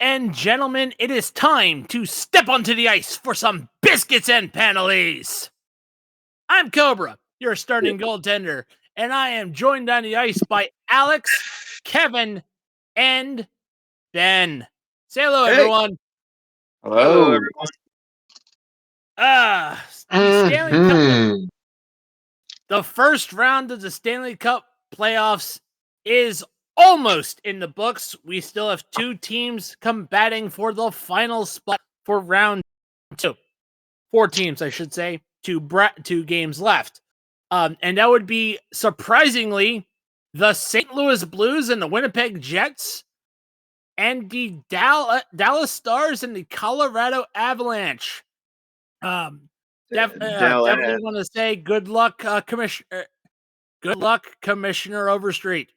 and gentlemen, it is time to step onto the ice for some Biscuits and Penalties. I'm Cobra, your starting goaltender, and I am joined on the ice by Alex, Kevin, and Ben. Say hello, everyone. Hello, Hello. everyone. The Stanley Cup, the first round of the Stanley Cup playoffs is almost in the books. We still have two teams combating for the final spot for round two. Four teams, I should say. Two games left. And that would be, surprisingly, the St. Louis Blues and the Winnipeg Jets, and the Dallas Stars and the Colorado Avalanche. Definitely want to say good luck, Commissioner. Good luck, Commissioner Overstreet.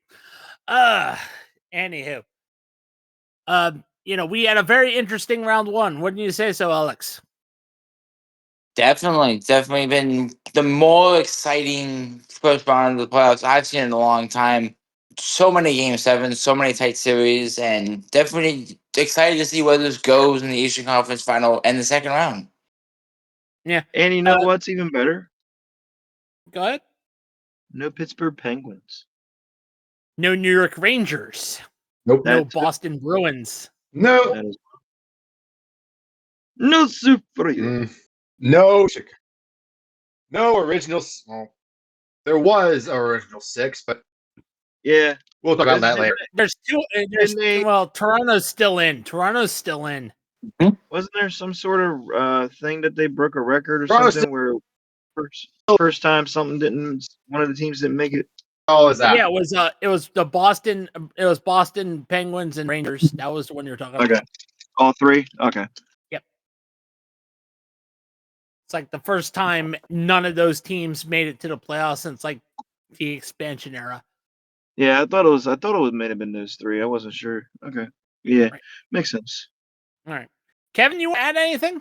Anywho, we had a very interesting round one. Wouldn't you say so, Alex? Definitely been the more exciting first round of the playoffs I've seen in a long time. So many game sevens, so many tight series, and definitely excited to see where this goes in the Eastern Conference Final and the second round. Yeah. And you know what's even better? Go ahead. No Pittsburgh Penguins. No New York Rangers. Nope. No Boston Bruins. No. No Super. No. No originals. Well, there was original six, but yeah, we'll talk about that later. There's two. Well, Toronto's still in. Wasn't there some sort of thing that they broke a record or something where first time one of the teams didn't make it? Oh, is that? Yeah, it was Boston Penguins and Rangers. That was the one you're talking about. Okay. All three? Okay. Yep. It's like the first time none of those teams made it to the playoffs since like the expansion era. Yeah, I thought it may have been those three. I wasn't sure. Okay. Yeah. Right. Makes sense. All right. Kevin, you want to add anything?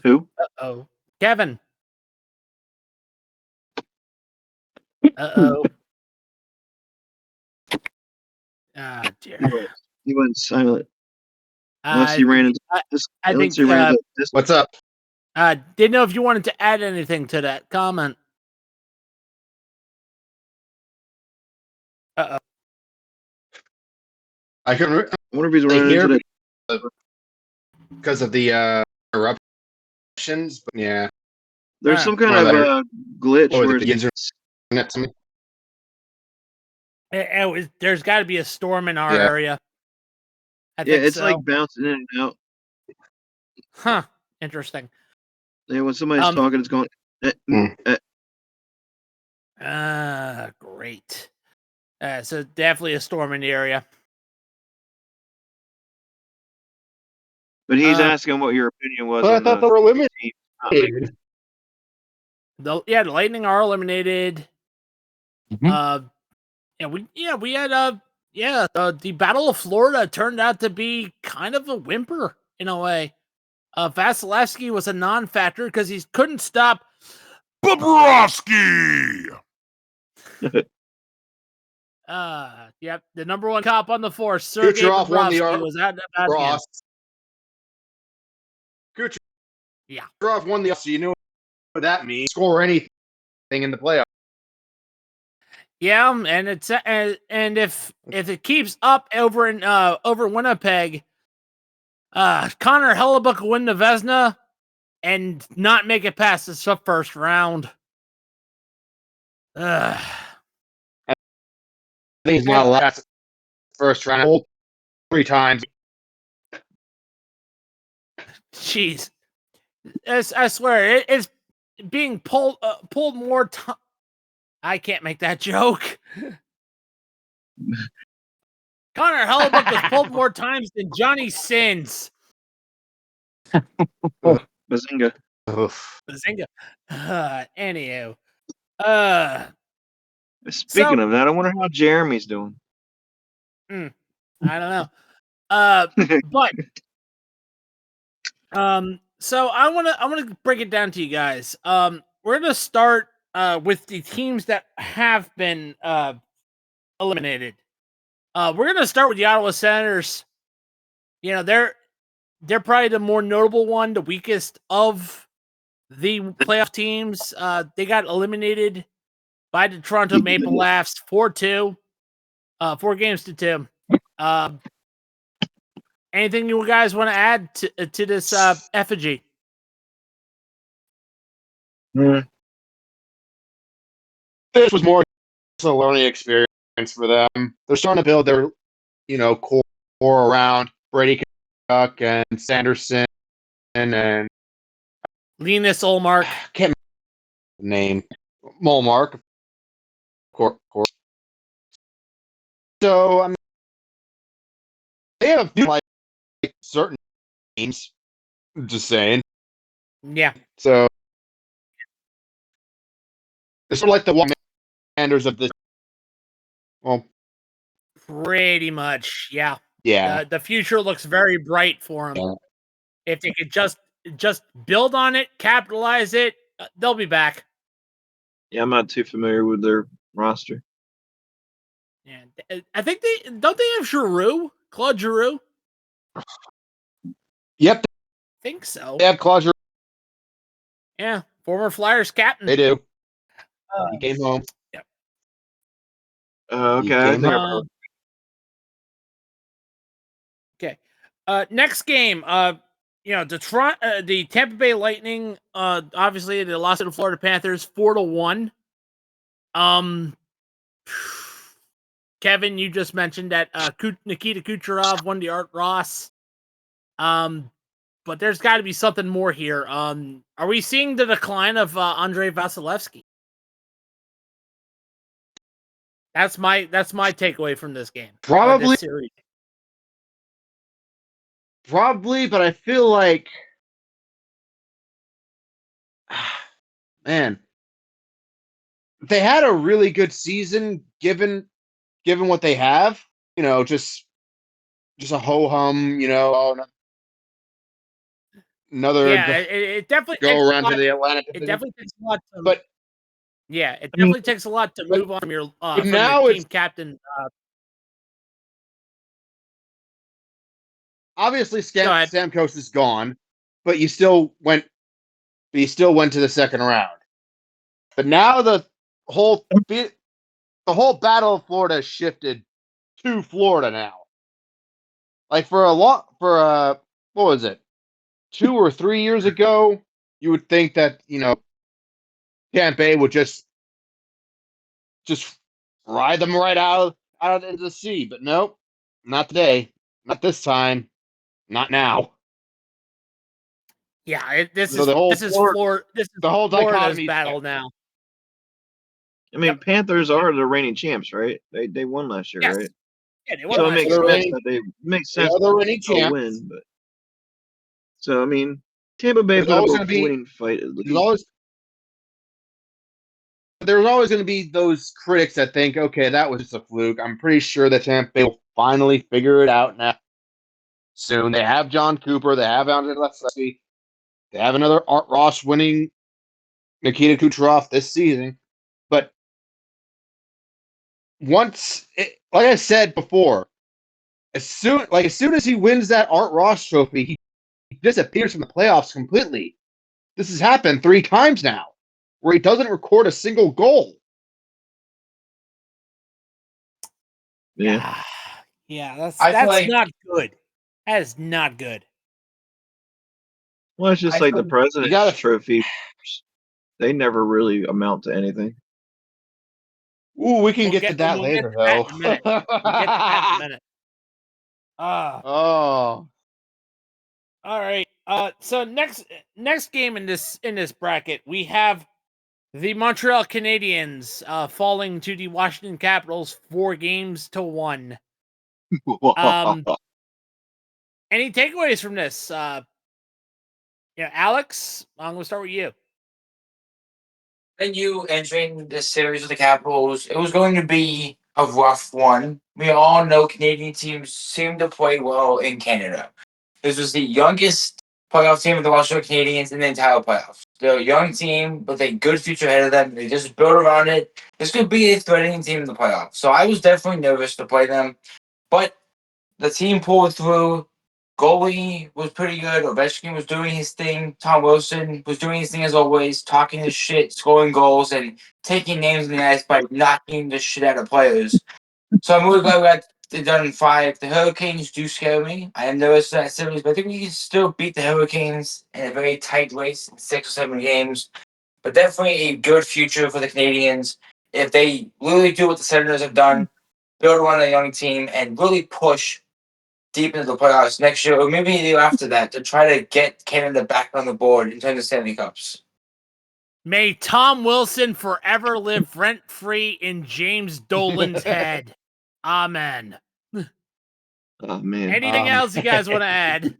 Who? Uh-oh. Kevin. Uh-oh. Ah, dear. He went silent. Unless he ran into this. I think. What's up? Didn't know if you wanted to add anything to that comment. Uh-oh. I wonder if he's running into that because of the eruptions. But yeah, there's some kind of glitch where there's got to be a storm in our area. I think it's so. like bouncing in and out. Huh. Interesting. Yeah, when somebody's talking, it's going. Great. So definitely a storm in the area. But he's asking what your opinion was. I thought they were eliminated. The Lightning are eliminated. Mm-hmm. We had the Battle of Florida turned out to be kind of a whimper in a way. Vasilevsky was a non-factor because he couldn't stop Bobrovsky. Yep, the number one cop on the force, Sergei Bobrovsky, was out about him. Kucherov won the, so you know what that means. Score anything in the playoffs. Yeah, and it's and if it keeps up over in over Winnipeg, Connor Hellebuyck will win the Vezina and not make it past the first round. I think he's not allowed first round 3 times. Jeez, I swear it's being pulled more time. I can't make that joke. Connor Hellebuyck was pulled more times than Johnny Sins. Bazinga. Bazinga. Anywho. Speaking of that, I wonder how Jeremy's doing. I don't know. So I wanna break it down to you guys. We're gonna start with the teams that have been eliminated. We're gonna start with the Ottawa Senators. You know, they're probably the more notable one, the weakest of the playoff teams. They got eliminated by the Toronto Maple Leafs 4-2, 4-2. Anything you guys want to add to this effigy? Mm. This was more a learning experience for them. They're starting to build their, core around Brady Tkachuk and Sanderson and Linus Ullmark. Can't remember the name. Molmark, of course. So I mean, they have a few like certain teams. Just saying. Yeah. So they're sort of like the commanders of this. Well, pretty much, yeah. Yeah. The future looks very bright for them. Yeah. If they could just build on it, capitalize it, they'll be back. Yeah, I'm not too familiar with their roster. Yeah, I think they have Giroux, Claude Giroux. Yep. I think so. They have Claude Giroux. Yeah, former Flyers captain. They do. He came home. Yep. Okay. I think okay. Next game. The Tampa Bay Lightning. Obviously they lost to the Florida Panthers 4-1. Kevin, you just mentioned that Nikita Kucherov won the Art Ross. But there's got to be something more here. Are we seeing the decline of Andrei Vasilevsky? That's my takeaway from this game. Probably. This series. Probably, but I feel like, man, they had a really good season given what they have. Just a ho hum. Another it definitely go takes around to the Atlantic. It definitely takes a lot. But yeah, it definitely takes a lot to move on from your team captain. Obviously, Stamkos is gone, but you still went to the second round. But now the whole battle of Florida has shifted to Florida now. Like what was it? 2 or 3 years ago, you would think that, Tampa Bay would just ride them right out into the sea. But nope, not today. Not this time. Not now. Yeah, this is the whole Florida's battle now. I mean, Panthers are the reigning champs, right? They won last year, yes. right? Yeah, they won so last it makes sense they're that they win. But so I mean, Tampa Bay put up a winning fight at least. There's always going to be those critics that think, okay, that was just a fluke. I'm pretty sure that Tampa Bay will finally figure it out now. Soon. They have John Cooper. They have Andrei Vasilevsky. They have another Art Ross winning Nikita Kucherov this season. But like I said before, as soon as he wins that Art Ross trophy, he disappears from the playoffs completely. This has happened 3 times now, where he doesn't record a single goal. Yeah. Yeah, that's not good. That is not good. Well, it's just like the President's Trophy. They never really amount to anything. Ooh, we can get to that later, though. We'll get to that in a minute. Oh. All right. So next game in this bracket, we have the Montreal Canadiens falling to the Washington Capitals 4-1. Any takeaways from this? Alex, I'm gonna start with you. And you entering this series with the Capitals, it was going to be a rough one. We all know Canadian teams seem to play well in Canada. This was the youngest playoff team with the Washington Canadiens in the entire playoffs. They're a young team with a good future ahead of them. They just build around it. This could be a threatening team in the playoffs. So I was definitely nervous to play them. But the team pulled through. Goalie was pretty good. Ovechkin was doing his thing. Tom Wilson was doing his thing as always, talking his shit, scoring goals, and taking names in the ice by knocking the shit out of players. So I'm really glad we got it done in 5. The Hurricanes do scare me. I am nervous for that series, but I think we can still beat the Hurricanes in a very tight race in 6 or 7 games. But definitely a good future for the Canadians if they really do what the Senators have done, build around a young team, and really push deep into the playoffs next year, or maybe the year after that, to try to get Canada back on the board in terms of Stanley Cups. May Tom Wilson forever live rent-free in James Dolan's head. Amen. Oh man. Anything else you guys want to add?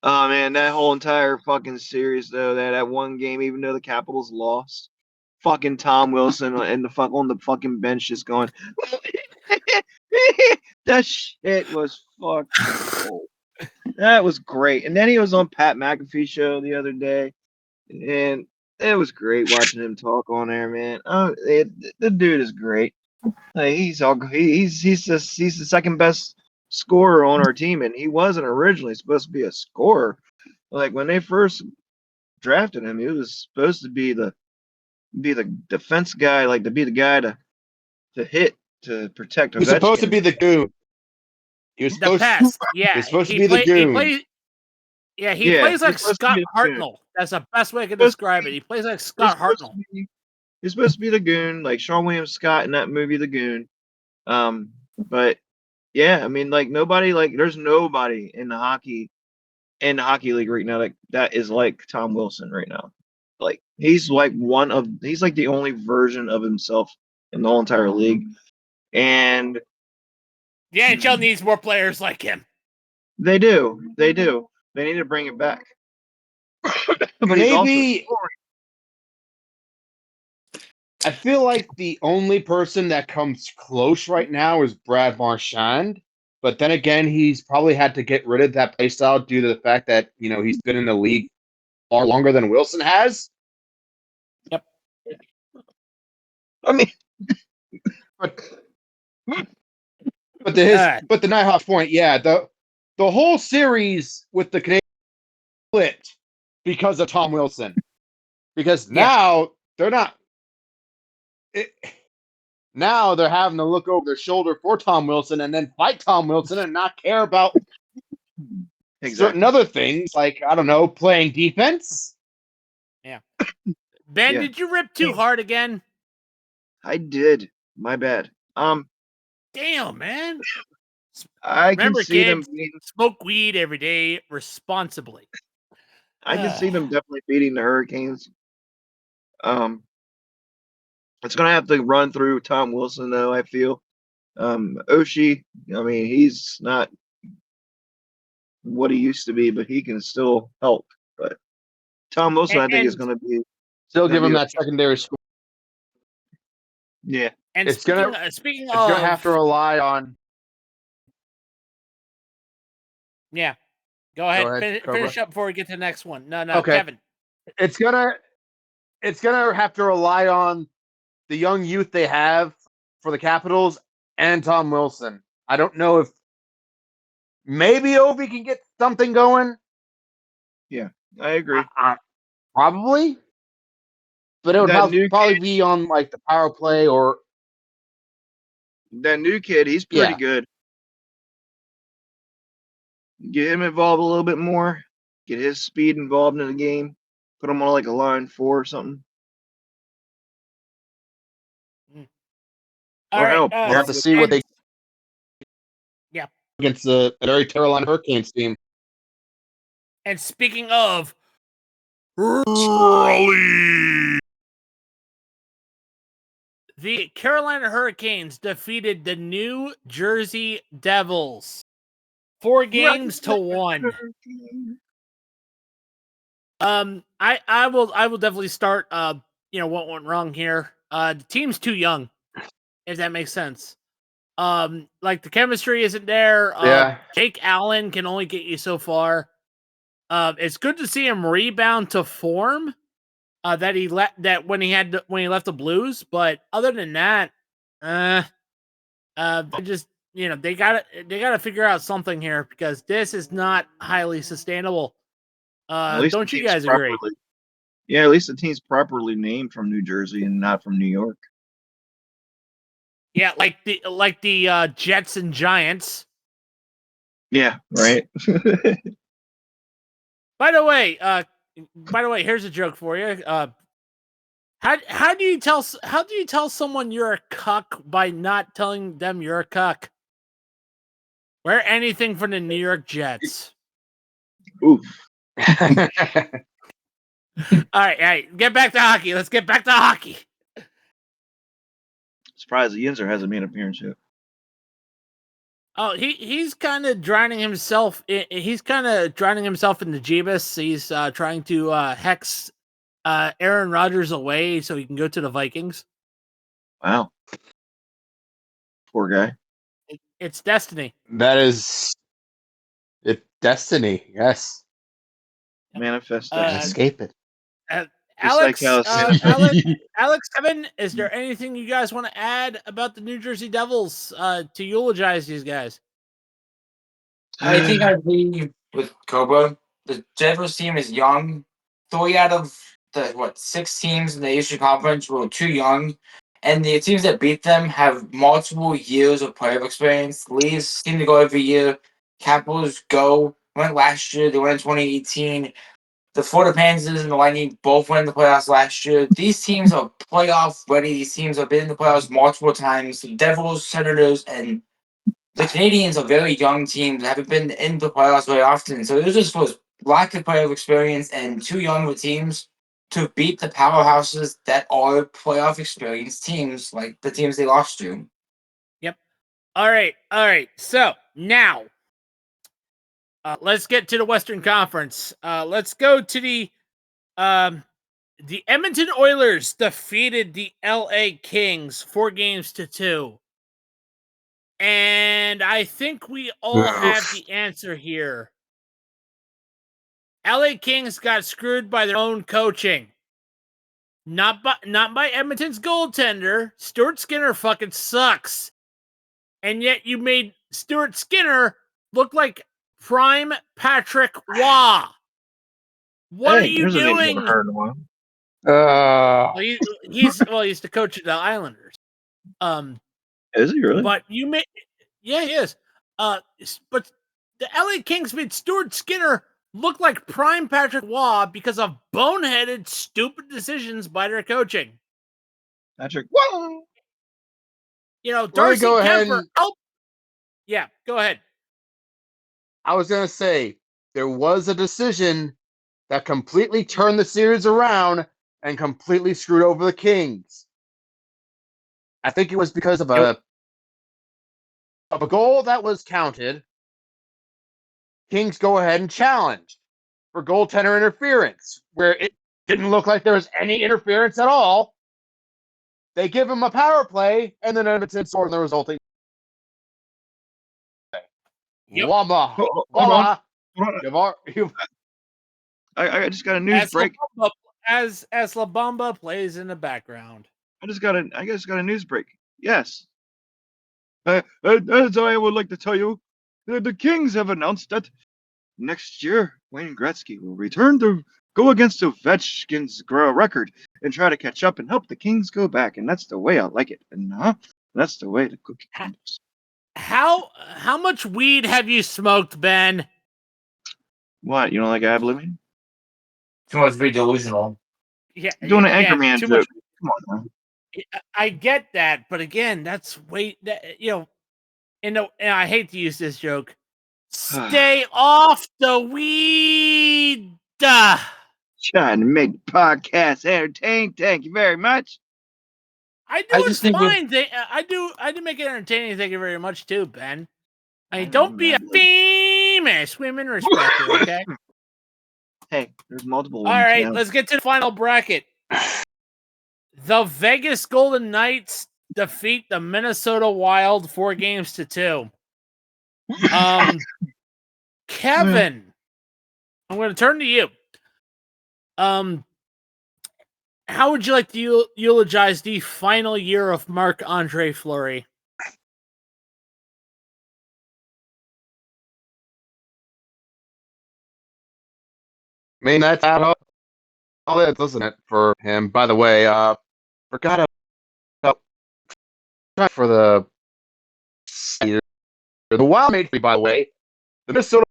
Oh man, that whole entire fucking series though, that one game, even though the Capitals lost, fucking Tom Wilson and on the fucking bench just going, that shit was fucking gold. That was great. And then he was on Pat McAfee show the other day, and it was great watching him talk on there, man. The dude is great. Like, he's the second best scorer on our team, and he wasn't originally supposed to be a scorer. Like when they first drafted him, he was supposed to be the defense guy, like to be the guy to hit, to protect. He was supposed to be the goon. He was supposed to be the goon. He plays like Scott Hartnell. That's the best way I can describe it. He plays like Scott Hartnell. He's supposed to be the goon, like Sean William Scott in that movie, The Goon. But yeah, I mean, like there's nobody in the hockey league right now that is like Tom Wilson right now. Like he's like the only version of himself in the whole entire league. And the NHL needs more players like him. They do. They need to bring it back. But maybe I feel like the only person that comes close right now is Brad Marchand. But then again, he's probably had to get rid of that playstyle due to the fact that, he's been in the league far longer than Wilson has. Yep. I mean, but the Nighthawk's point, yeah, the whole series with the Canadians split because of Tom Wilson. Because now they're not. Now they're having to look over their shoulder for Tom Wilson and then fight Tom Wilson and not care about certain other things, like, I don't know, playing defense. Yeah. Ben, did you rip too hard again? I did. My bad. Damn, man. Remember, kids, smoke weed every day responsibly. I can see them definitely beating the Hurricanes. It's going to have to run through Tom Wilson, though, I feel. Oshie, I mean, he's not what he used to be, but he can still help. But Tom Wilson, I think, is going to be... Still give him that secondary score. Yeah. And it's speaking going to have to rely on... Yeah. Go ahead. Finish up before we get to the next one. No, okay. Kevin. It's gonna have to rely on the young youth they have for the Capitals and Tom Wilson. I don't know if maybe Ovi can get something going. Yeah, I agree. Probably. But it would probably be on like the power play or... That new kid, he's pretty good. Get him involved a little bit more. Get his speed involved in the game. Put him on like a line 4 or something. All right. We'll have to see what they... Yeah. Against the very Carolina Hurricanes team. And speaking of... Raleigh! The Carolina Hurricanes defeated the New Jersey Devils 4-1. I will definitely start. What went wrong here? The team's too young, if that makes sense. Like the chemistry isn't there. Jake Allen can only get you so far. It's good to see him rebound to form. That when he left the Blues, but other than that, they just they gotta figure out something here because this is not highly sustainable. At least Don't the you team's guys agree? Yeah, at least the team's properly named from New Jersey and not from New York. Yeah, like the Jets and Giants. Yeah, right. By the way, here's a joke for you. How do you tell someone you're a cuck by not telling them you're a cuck? Wear anything from the New York Jets. Oof. All right, get back to hockey. Let's get back to hockey. Surprised the Yinzer hasn't made an appearance yet. Oh, he's kind of drowning himself. He's kind of drowning himself in the Jeebus. He's trying to hex Aaron Rodgers away so he can go to the Vikings. Wow. Poor guy. It's destiny. That is it. Destiny. Yes. Manifest Escape it. Alex, like how Alex, Kevin, is there anything you guys want to add about the New Jersey Devils to eulogize these guys? I think I agree with Cobra. The Devils team is young. 3 out of the 6 teams in the Eastern Conference were too young, and the teams that beat them have multiple years of playoff experience. Leaves seem to go every year. Capitals went last year. They went in 2018. The Florida Panthers and the Lightning both went in the playoffs last year. These teams are playoff ready. These teams have been in the playoffs multiple times. The Devils, Senators, and the Canadians are very young teams that haven't been in the playoffs very often. So it was just was lack of playoff experience and too young of teams to beat the powerhouses that are playoff experienced teams, like the teams they lost to. Yep. All right. So now, let's get to the Western Conference. Let's go to the Edmonton Oilers defeated the LA Kings 4-2. And I think we all have the answer here. LA Kings got screwed by their own coaching. Not by Edmonton's goaltender. Stuart Skinner fucking sucks. And yet you made Stuart Skinner look like prime Patrick Waugh. What are you doing? Heard in a while. Well, he's the coach of the Islanders. Is he really? But he is. But the LA Kings made Stuart Skinner look like prime Patrick Waugh because of boneheaded, stupid decisions by their coaching. Patrick, whoa! Darcy Kemper. Yeah, go ahead. I was going to say, there was a decision that completely turned the series around and completely screwed over the Kings. I think it was because of a goal that was counted. Kings go ahead and challenge for goaltender interference, where it didn't look like there was any interference at all. They give him a power play, and then Edmonton scored in the resulting. Yep. Hold on. I just got a news break. As La Bamba plays in the background. I just got a news break. Yes. As I would like to tell you, the Kings have announced that next year Wayne Gretzky will return to go against Ovechkin's record and try to catch up and help the Kings go back. And that's the way I like it. And that's the way the cookie crumbles. How much weed have you smoked, Ben? What? You don't like ab living? Too much very delusional. Yeah, doing an Anchorman joke. Much. Come on, man. I get that, but again, that's and I hate to use this joke. Stay off the weed. Trying to make the podcast entertaining. Thank you very much. It's fine. I do make it entertaining. Thank you very much too, Ben. Don't be a famous women respecter, okay? Hey, there's multiple ones. All right, now. let's get to the final bracket. The Vegas Golden Knights defeat the Minnesota Wild 4-2. Kevin, I'm going to turn to you. How would you like to eulogize the final year of Marc-Andre Fleury? I mean, that's all it is, isn't it, for him? By the way, forgot about for the Wild made, by the way, the Minnesota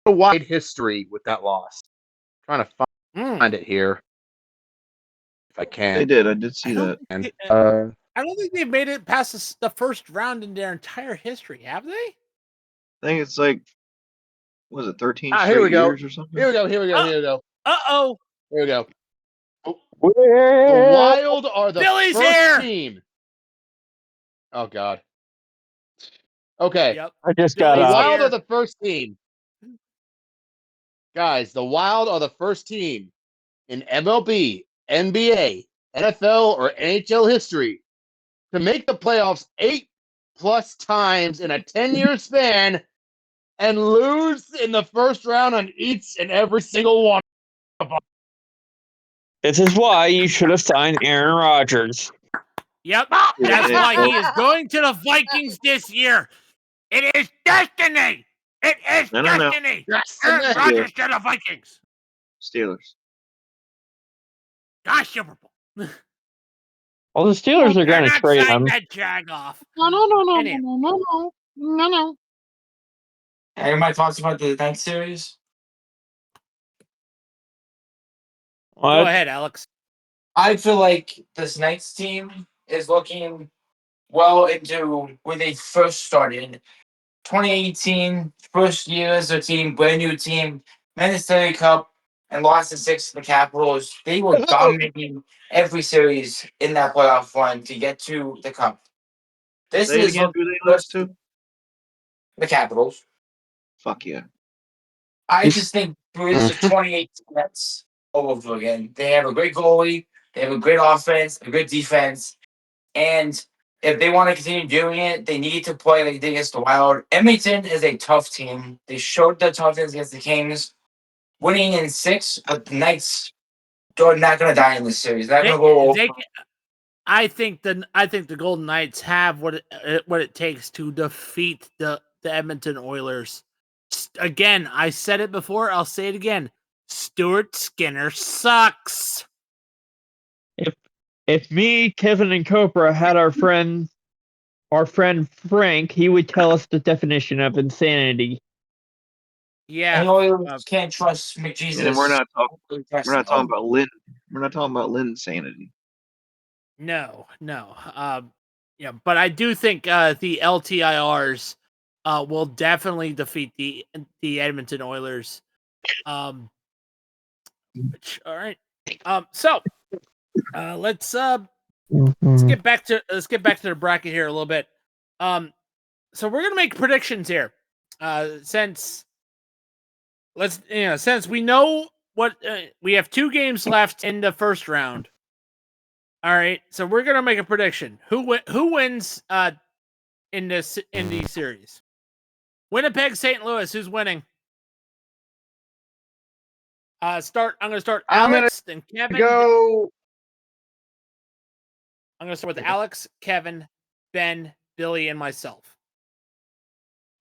Wild history with that loss. Trying to find it here if I can. They did. I did see that. I don't think they've made it past the first round in their entire history, have they? I think it's like, was it 13 here we straight go. years or something? Here we go. Here we go. Uh-oh. Here we go. The Wild are the Billy's first here! team. Oh, God. Okay. Yep. I just The got up. Wild are the first team. Guys, the Wild are the first team in MLB, NBA, NFL, or NHL history to make the playoffs 8+ times in a 10-year span and lose in the first round on each and every single one. This is why you should have signed Aaron Rodgers. Yep. That's why he is going to the Vikings this year. It is destiny. It is destiny. Aaron Rodgers to the Vikings. Steelers. Gosh, Super Bowl. Well, the Steelers are going to trade sign him. that jag off. No. Anybody thoughts about the next series? Go ahead, Alex. I feel like this Knights team is looking well into when they first started. 2018, first year as a team, brand new team, Minnesota Cup, and lost in 6 to the Capitals. They were dominating every series in that playoff run to get to the Cup. This Say it is again, who they lost to? the Capitals. Fuck yeah. I just think it's the 2018 Nets all over again. They have a great goalie, they have a great offense, a good defense, and if they want to continue doing it, they need to play like they against the Wild. Edmonton is a tough team. They showed their toughness against the Kings, winning in 6, but the Knights are not going to die in this series. They're not going to go. I think the Golden Knights have what it takes to defeat the Edmonton Oilers. Again, I said it before. I'll say it again. Stuart Skinner sucks. If me, Kevin, and Cobra had our friend Frank, he would tell us the definition of insanity. Yeah, and Oilers can't trust McJesus. And we're not talking about Lynn. We're not talking about Lynn sanity. No. Yeah, but I do think the LTIRs will definitely defeat the Edmonton Oilers. All right. So let's get back to the bracket here a little bit. So we're gonna make predictions here. Since we know what we have 2 games left in the first round. All right, so we're gonna make a prediction. Who wins in the series? Winnipeg, St. Louis. Who's winning? I'm gonna start Alex, then Kevin. Go. I'm gonna start with Alex, Kevin, Ben, Billy, and myself.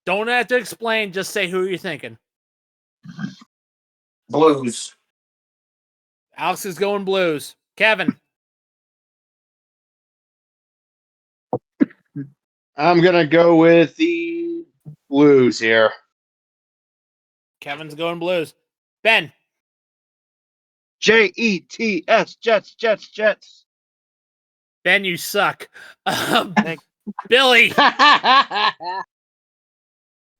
Don't have to explain. Just say who you're thinking. Blues. Alex is going Blues. Kevin. I'm going to go with the Blues here. Kevin's going Blues. Ben. Jets, Jets. Ben, you suck. Billy.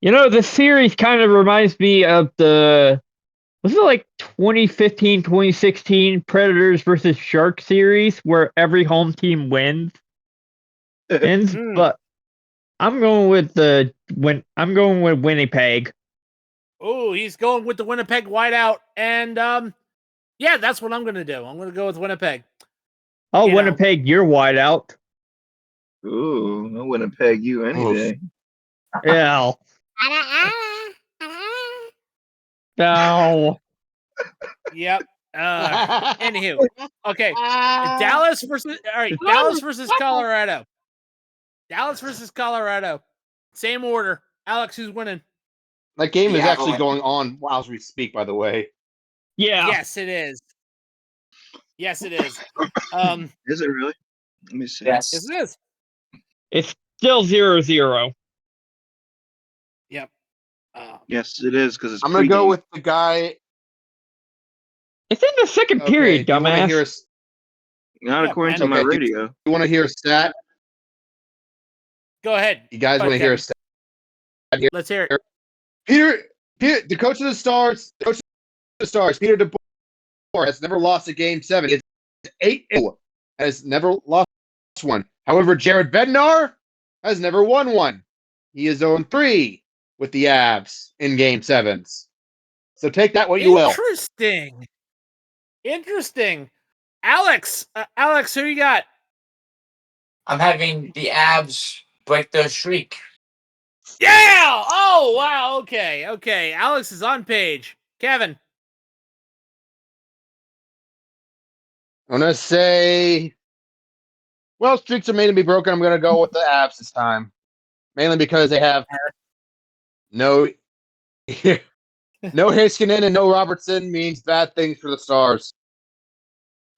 The series kind of reminds me of was it like 2015, 2016 Predators versus Sharks series where every home team wins? But I'm going with Winnipeg. Oh, he's going with the Winnipeg whiteout, and yeah, that's what I'm going to do. I'm going to go with Winnipeg. Oh, Winnipeg, you're whiteout. Ooh, I wouldn't peg you any day. Yeah. No. Yep. Anywho, okay. Dallas versus Colorado. Dallas versus Colorado. Same order. Alex, who's winning? That game The is actually Avalanche. going on while we speak, by the way. Yeah. Yes, it is. Yes, it is. Is it really? Let me see. Yes. Yes, it is. It's still 0-0. Yep. Yes, it is because it's. I'm gonna go pregame. with the guy. It's in the second Okay, period, do you want to hear dumbass. Not Yeah, according to Ben. my Okay, radio. You want to hear a stat? Go ahead. You guys Go want to ahead, hear a Kevin. stat? Here? Let's hear it. Peter, the coach of the Stars, Peter DeBoer has never lost a game 7. It's 8-0, has never lost one. However, Jared Bednar has never won one. He is 0-3 with the Avs in game 7s. So take that what you will. Interesting. Alex, who you got? I'm having the Avs break their streak. Yeah! Oh, wow. Okay. Alex is on page. Kevin. I'm going to say, well, streaks are made to be broken. I'm going to go with the Avs this time. Mainly because they have no Heiskanen and no Robertson means bad things for the Stars.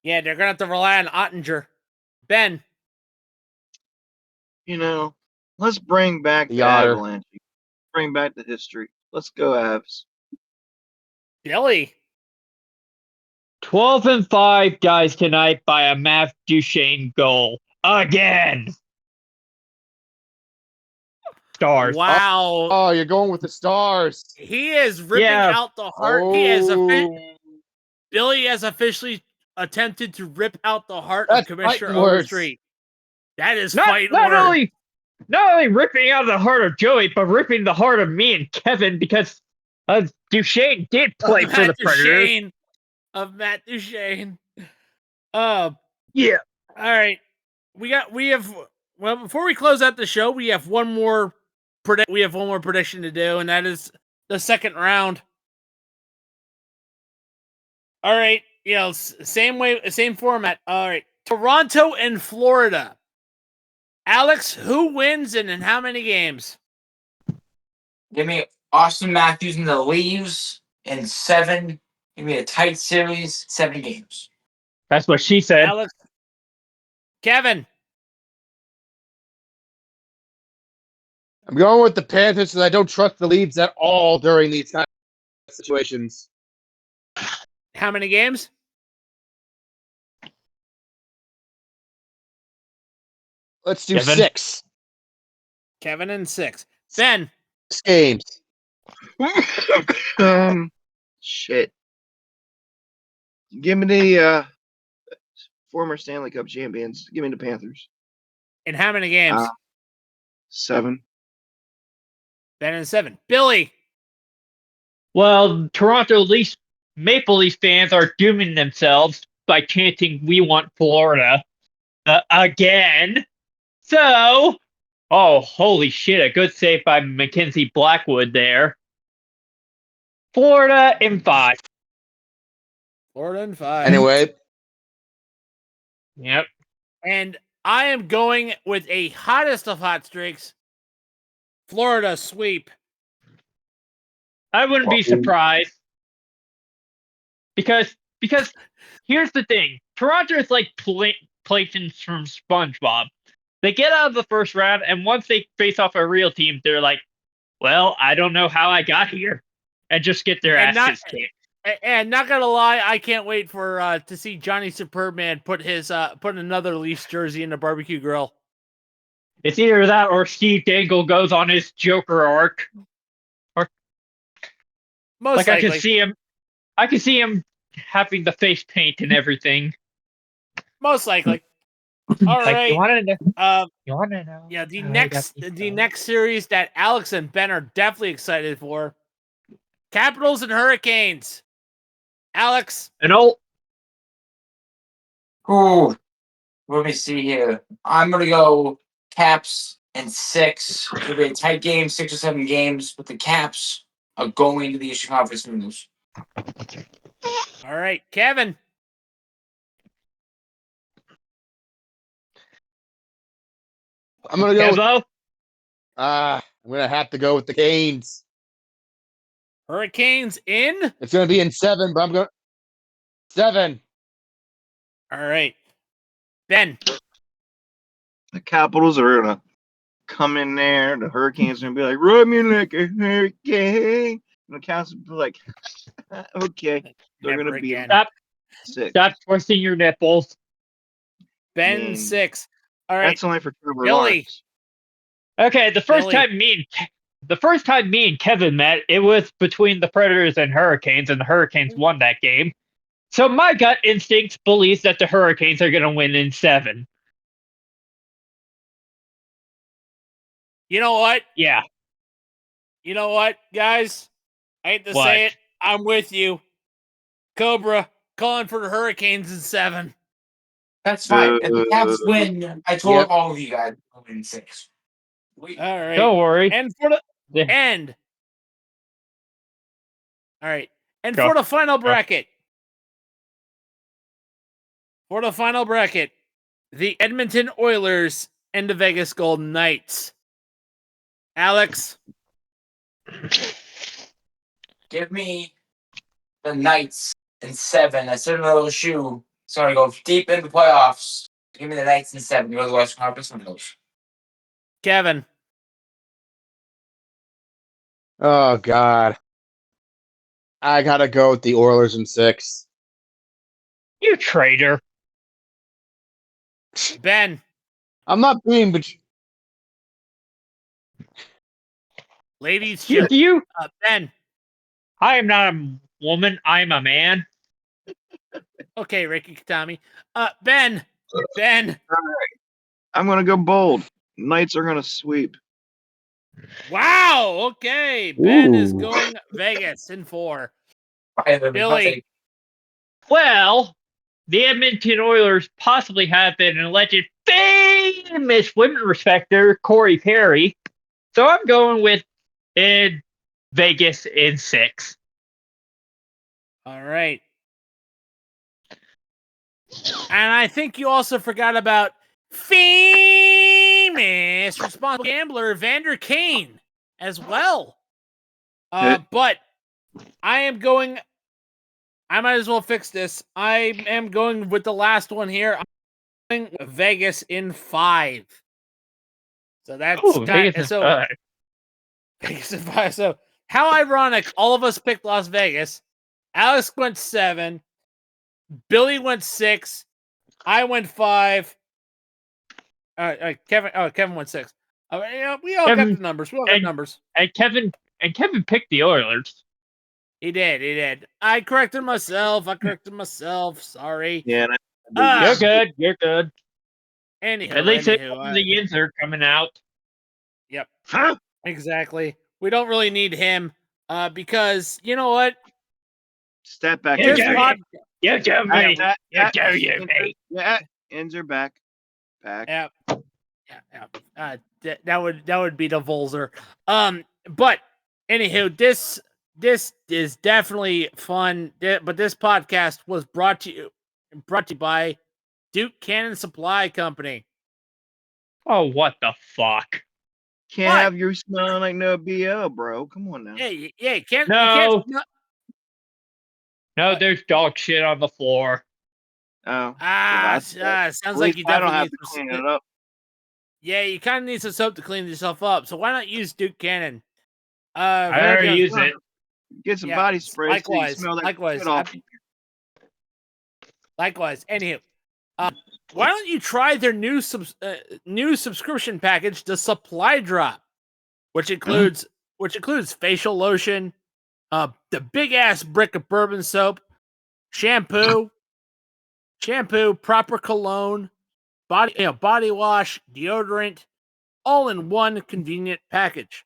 Yeah, they're going to have to rely on Ottinger. Ben. Let's bring back the Otter. Avalanche. Bring back the history. Let's go, Avs. Billy. 12-5 guys tonight by a Matt Duchene goal. Again. Stars. Wow. Oh, you're going with the Stars. He is ripping out the heart. Billy has officially attempted to rip out the heart of Commissioner Overstreet. That is fighting words. Not only ripping out the heart of Joey, but ripping the heart of me and Kevin because Duchene did play for the Predators. Of Matt Duchene. Yeah. All right. Before we close out the show, we have one more prediction to do, and that is the second round. All right, same format. All right, Toronto and Florida. Alex, who wins and in how many games? Give me Austin Matthews and the Leaves in 7. Give me a tight series, 7 games. That's what she said. Alex. Kevin. I'm going with the Panthers because I don't trust the Leafs at all during these kind of situations. How many games? Let's do 6. Kevin and 6. Ben. 6 games. Shit. Give me the former Stanley Cup champions. Give me the Panthers. In how many games? 7. Ben and 7. Billy. Well, Toronto Maple Leaf fans are dooming themselves by chanting, "We want Florida," again. So, holy shit, a good save by Mackenzie Blackwood there. Florida in 5. Florida in 5. Anyway. Yep. And I am going with a hottest of hot streaks. Florida sweep. I wouldn't be surprised. Because here's the thing. Toronto is like Plankton from SpongeBob. They get out of the first round, and once they face off a real team, they're like, well, I don't know how I got here. And just get their asses kicked. And not gonna lie, I can't wait for to see Johnny Superman put another Leafs jersey in the barbecue grill. It's either that or Steve Dangle goes on his Joker arc. Most likely. I can see him having the face paint and everything. Most likely. All right. You want to know? Yeah, the next series that Alex and Ben are definitely excited for. Capitals and Hurricanes. Alex. Ooh. Let me see here. I'm gonna go Caps and 6. It'll be a tight game, 6 or 7 games with the Caps. are going to the Eastern Conference Finals. All right, Kevin. I'm gonna go. Kevo? I'm gonna have to go with the Canes. Hurricanes in. It's gonna be in 7, but I'm going 7. All right, Ben. The Capitals are gonna come in there. The Hurricanes are gonna be like, "Rub me like a hurricane." And the Caps will be like, "Okay." They're Never gonna be again. Stop, 6. stop twisting your nipples. Ben mean, 6. All right, That's only for Trevor Billy. Lawrence. Okay, the first Billy. time me and Kevin met, it was between the Predators and Hurricanes, and the Hurricanes won that game. So my gut instinct believes that the Hurricanes are going to win in 7. You know what? Yeah. You know what, guys? I hate to What? say it. I'm with you. Cobra calling for the Hurricanes in 7. That's fine. If the Caps win, I told Yep. all of you guys to win 6. All right. Don't worry. And for the Yeah. end. All right. And Go. for the final bracket. For the final bracket, the Edmonton Oilers and the Vegas Golden Knights. Alex. Give me the Knights in 7. I said in a little shoe. It's going to go deep in the playoffs. Give me the Knights in 7. You go to the Western Conference Finals. Kevin. Oh God. I gotta go with the Oilers in 6. You traitor. Ben. I'm not being, but Ladies You, choose. you. Ben. I am not a woman. I'm a man. Okay, Ricky Katami. Ben. Ben. I'm gonna go bold. Knights are gonna sweep. Wow. Okay. Ben is Ooh. going Vegas in 4. Billy. Billy. Well, the Edmonton Oilers possibly have an alleged famous women respecter, Corey Perry. So I'm going with in Vegas in 6. All right. And I think you also forgot about famous responsible gambler Vander Kane as well. But I might as well fix this. I am going with the last one here. I'm going with Vegas in 5. So that's Ooh, Vegas is good. Vegas in 5. So how ironic, all of us picked Las Vegas. Alex went 7. Billy went 6. I went 5. Kevin went 6. We all got the numbers. We all got numbers. And Kevin picked the Oilers. He did. I corrected myself. Sorry. Yeah. You're good. Anyhow, At least the yins are coming out. Yep. Exactly. We don't really need him. Because you know what? Step back. You do me. Yeah, ends are back. Yeah. That would be the Volzer. But anywho, this is definitely fun. But this podcast was brought to you by Duke Cannon Supply Company. Oh, what the fuck? Can't have you smelling like no BO, bro. Come on now. Yeah, you can't. No, there's dog shit on the floor. Oh. Sounds like you I don't definitely have need to some clean it up. Yeah, you kind of need some soap to clean yourself up. So why not use Duke Cannon? I already use it. Get some body spray. Likewise. So you smell like Likewise. shit off. Likewise. Anywho, why don't you try their new subscription package, the Supply Drop, which includes facial lotion, the big ass brick of bourbon soap, shampoo, proper cologne, body wash, deodorant, all in one convenient package.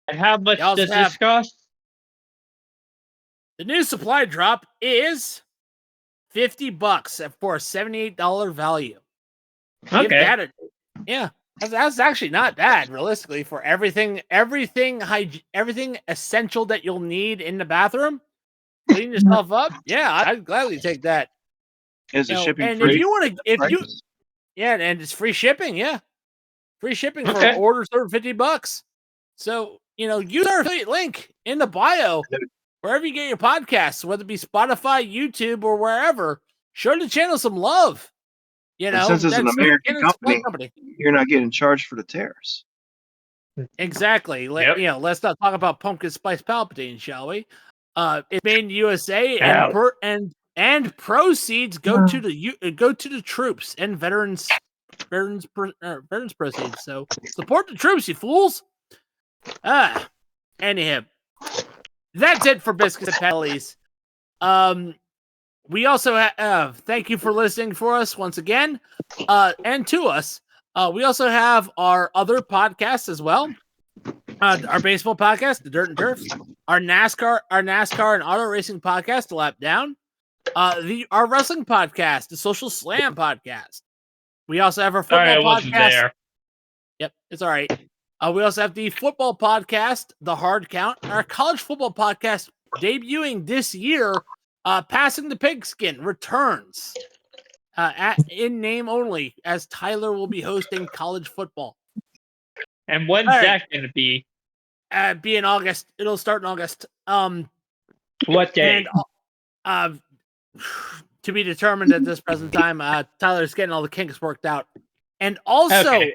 And how much does this cost? The new Supply Drop is $50 for a $78 value. Okay. Yeah. That's actually not bad, realistically, for everything essential that you'll need in the bathroom. Clean yourself up. Yeah, I'd gladly take that. Is the shipping and free? if you want to, Price? and it's free shipping. Yeah, free shipping for Okay. orders over $50. So use our affiliate link in the bio wherever you get your podcasts, whether it be Spotify, YouTube, or wherever. Show the channel some love. And since it's an that's American getting a small company, you're not getting charged for the tariffs. Exactly. Yep. Let's not talk about pumpkin spice Palpatine, shall we? It's made in USA, Ow. and proceeds go to the troops and veterans proceeds. So support the troops, you fools. Anyhow, that's it for Biscuits and Penalties. We also thank you for listening for us once again, and to us. We also have our other podcasts as well. Our baseball podcast, The Dirt and Turf, our NASCAR and auto racing podcast, The Lap Down, our wrestling podcast, the Social Slam podcast. We also have our Sorry, I football wasn't podcast. there. Yep, it's all right. We also have the football podcast, The Hard Count, our college football podcast debuting this year. Passing the Pigskin returns in name only, as Tyler will be hosting college football. And when's that going to be? Be in August. It'll start in August. What day? And to be determined at this present time. Tyler's getting all the kinks worked out. And also, Okay.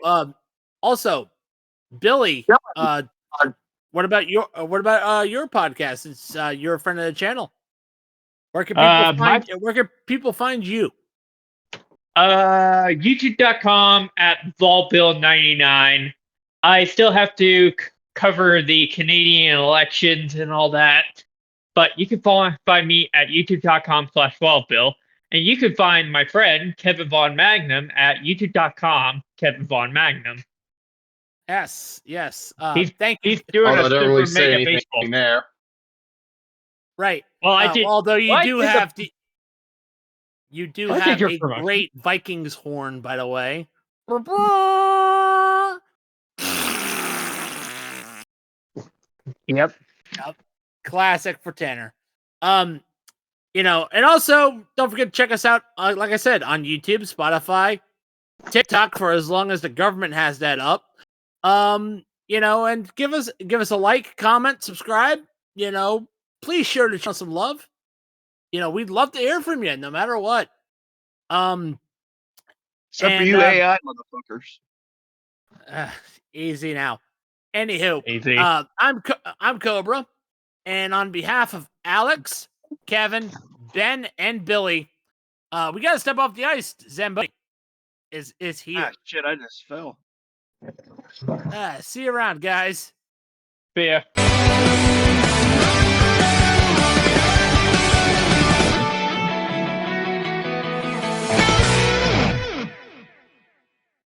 Billy. What about your podcast? It's you're a friend of the channel. Where can people find you? YouTube.com at VolBill99. I still have to cover the Canadian elections and all that, but you can find me at youtube.com/VolBill, and you can find my friend Kevin Von Magnum at youtube.com Kevin Von Magnum. Yes. He's Thank you. He's doing Although a I don't super really say mega anything baseball. there. Right. Well, I did. Although you What do is have the- you do I did have your a promotion. great Vikings horn, by the way. Yep. Classic for Tanner. And also don't forget to check us out, like I said, on YouTube, Spotify, TikTok, for as long as the government has that up. And give us a like, comment, subscribe. Please share the channel some love. We'd love to hear from you, no matter what. Except for you AI motherfuckers. Easy now. Anywho, Easy. I'm Cobra, and on behalf of Alex, Kevin, Ben, and Billy, we gotta step off the ice. Zamboni is here. Shit, I just fell. See you around, guys. See ya.